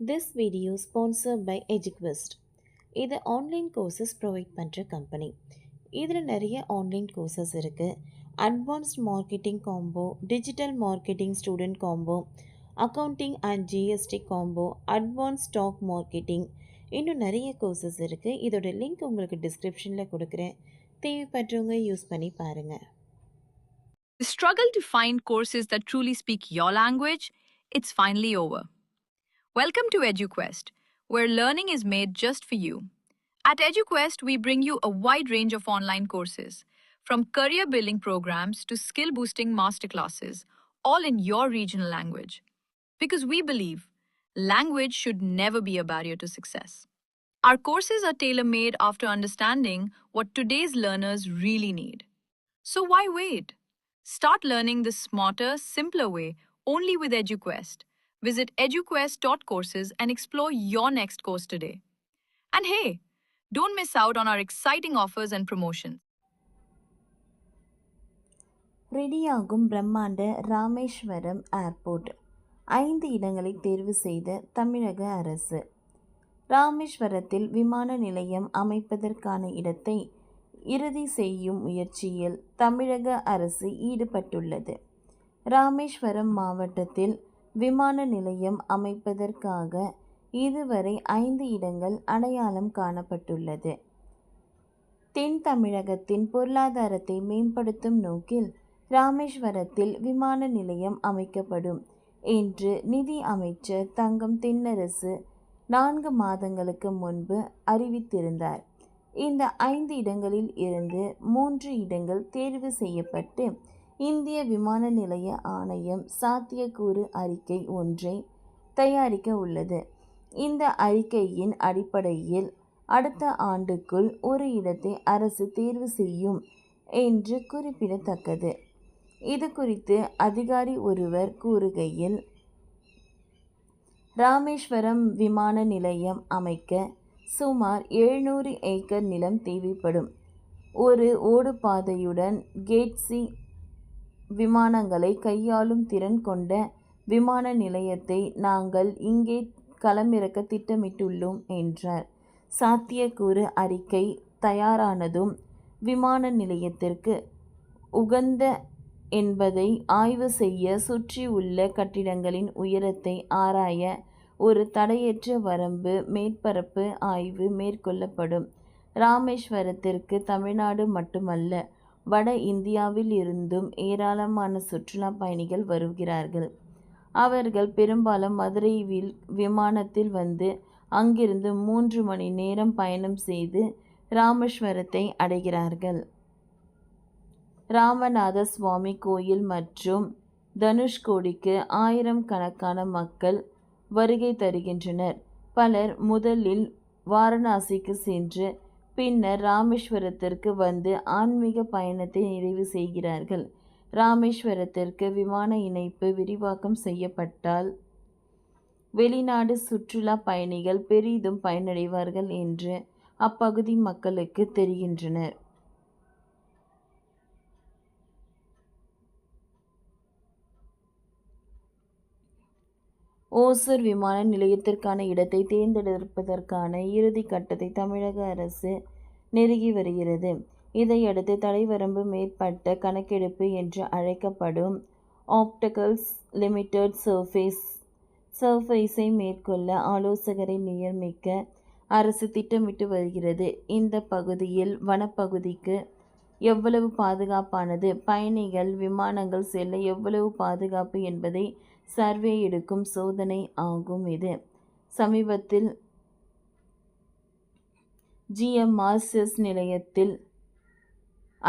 This video sponsored by EduQuest. இது online courses provide பண்ணுற company. இதில் நிறைய ஆன்லைன் கோர்சஸ் இருக்குது. Advanced marketing combo, digital marketing student combo, accounting and GST combo, advance stock marketing, இன்னும் நிறைய courses இருக்குது. இதோட லிங்க் உங்களுக்கு டிஸ்கிரிப்ஷனில் கொடுக்குறேன். தேவைப்படுறவங்க யூஸ் பண்ணி பாருங்கள். The struggle to find courses that truly speak your language, it's finally over. Welcome to EduQuest, where learning is made just for you. At EduQuest, we bring you a wide range of online courses, from career building programs to skill boosting masterclasses, all in your regional language. Because we believe language should never be a barrier to success. Our courses are tailor made after understanding what today's learners really need. So why wait? Start learning the smarter, simpler way only with EduQuest. Visit eduquest.courses and explore your next course today. And hey, don't miss out on our exciting offers and promotions. ரெடியாகும் பிரம்மாண்ட Rameswaram airport 5 இடங்களை தேர்வு செய்த தமிழக அரசு. ராமேஸ்வரத்தில் விமான நிலையம் அமைப்பதற்கான இடத்தை இறுதி செய்யும் முயற்சியில் தமிழக அரசு ஈடுபட்டுள்ளது. ராமேஸ்வரம் மாவட்டத்தில் விமான நிலையம் அமைப்பதற்காக இதுவரை 5 இடங்கள் அடையாளம் காணப்பட்டுள்ளது. தென் தமிழகத்தின் பொருளாதாரத்தை மேம்படுத்தும் நோக்கில் ராமேஸ்வரத்தில் விமான நிலையம் அமைக்கப்படும் என்று நிதி அமைச்சர் தங்கம் தென்னரசு 4 மாதங்களுக்கு முன்பு அறிவித்திருந்தார். இந்த 5 இடங்களில் இருந்து 3 இடங்கள் தேர்வு செய்யப்பட்டு இந்திய விமான நிலைய ஆணையம் சாத்தியக்கூறு அறிக்கை ஒன்றை தயாரிக்க உள்ளது. இந்த அறிக்கையின் அடிப்படையில் அடுத்த ஆண்டுக்குள் ஒரு இடத்தை அரசு தேர்வு செய்யும் என்று குறிப்பிடத்தக்கது. இது குறித்து அதிகாரி ஒருவர் கூறுகையில், ராமேஸ்வரம் விமான நிலையம் அமைக்க சுமார் 700 ஏக்கர் நிலம் தேவைப்படும். ஒரு ஓடுபாதையுடன் கேட்சி விமானங்களை கையாளும் திறன் கொண்ட விமான நிலையத்தை நாங்கள் இங்கே களமிறக்க திட்டமிட்டுள்ளோம் என்றார். சாத்தியக்கூறு அறிக்கை தயாரானதும் விமான நிலையத்திற்கு உகந்த என்பதை ஆய்வு செய்ய சுற்றியுள்ள கட்டிடங்களின் உயரத்தை ஆராய ஒரு தடையற்ற வரம்பு மேற்பரப்பு ஆய்வு மேற்கொள்ளப்படும். ராமேஸ்வரத்திற்கு தமிழ்நாடு மட்டுமல்ல, வட இந்தியாவில் இருந்தும் ஏராளமான சுற்றுலா பயணிகள் வருகிறார்கள். அவர்கள் பெரும்பாலும் மதுரை விமானத்தில் வந்து அங்கிருந்து 3 மணி நேரம் பயணம் செய்து ராமேஸ்வரத்தை அடைகிறார்கள். ராமநாத சுவாமி கோயில் மற்றும் தனுஷ்கோடிக்கு 1000 கணக்கான மக்கள் வருகை தருகின்றனர். பலர் முதலில் வாரணாசிக்கு சென்று பின்னர் ராமேஸ்வரத்திற்கு வந்து ஆன்மீக பயணத்தை நிறைவு செய்கிறார்கள். ராமேஸ்வரத்திற்கு விமான இணைப்பு விரிவாக்கம் செய்யப்பட்டால் வெளிநாடு சுற்றுலா பயணிகள் பெரிதும் பயனடைவார்கள் என்று அப்பகுதி மக்களுக்கு தெரிகின்றனர். ஓசூர் விமான நிலையத்திற்கான இடத்தை தேர்ந்தெடுப்பதற்கான இறுதி கட்டத்தை தமிழக அரசு நெருங்கி வருகிறது. இதையடுத்து தடைவரம்பு மேற்பட்ட கணக்கெடுப்பு என்று அழைக்கப்படும் ஆப்டிகல்ஸ் லிமிடெட் சர்ஃபேஸை மேற்கொள்ள ஆலோசகரை நியமிக்க அரசு திட்டமிட்டு வருகிறது. இந்த பகுதியில் வனப்பகுதிக்கு எவ்வளவு பாதுகாப்பானது, பயணிகள் விமானங்கள் செல்ல எவ்வளவு பாதுகாப்பு என்பதை சர்வே எடுக்கும் சோதனை ஆகும் இது. சமீபத்தில் ஜிஎம்ஆர்எஸ் நிலையத்தில்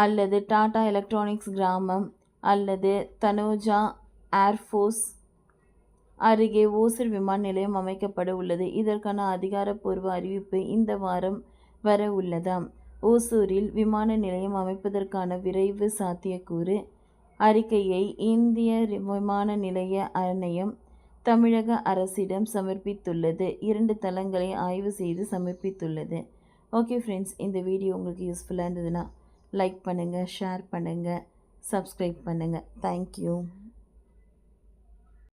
அல்லது டாடா எலக்ட்ரானிக்ஸ் கிராமம் அல்லது தனோஜா ஏர்ஃபோர்ஸ் அருகே ஓசூர் விமான நிலையம் அமைக்கப்பட உள்ளது. இதற்கான அதிகாரப்பூர்வ அறிவிப்பு இந்த வாரம் வர உள்ளதாம். ஓசூரில் விமான நிலையம் அமைப்பதற்கான விரைவு சாத்தியக்கூறு அறிக்கையை இந்திய விமான நிலைய ஆணையம் தமிழக அரசிடம் சமர்ப்பித்துள்ளது. 2 தளங்களை ஆய்வு செய்து சமர்ப்பித்துள்ளது. ஓகே ஃப்ரெண்ட்ஸ், இந்த வீடியோ உங்களுக்கு யூஸ்ஃபுல்லாக இருந்ததுன்னா லைக் பண்ணுங்கள், ஷேர் பண்ணுங்கள், சப்ஸ்கிரைப் பண்ணுங்கள். தேங்க்யூ.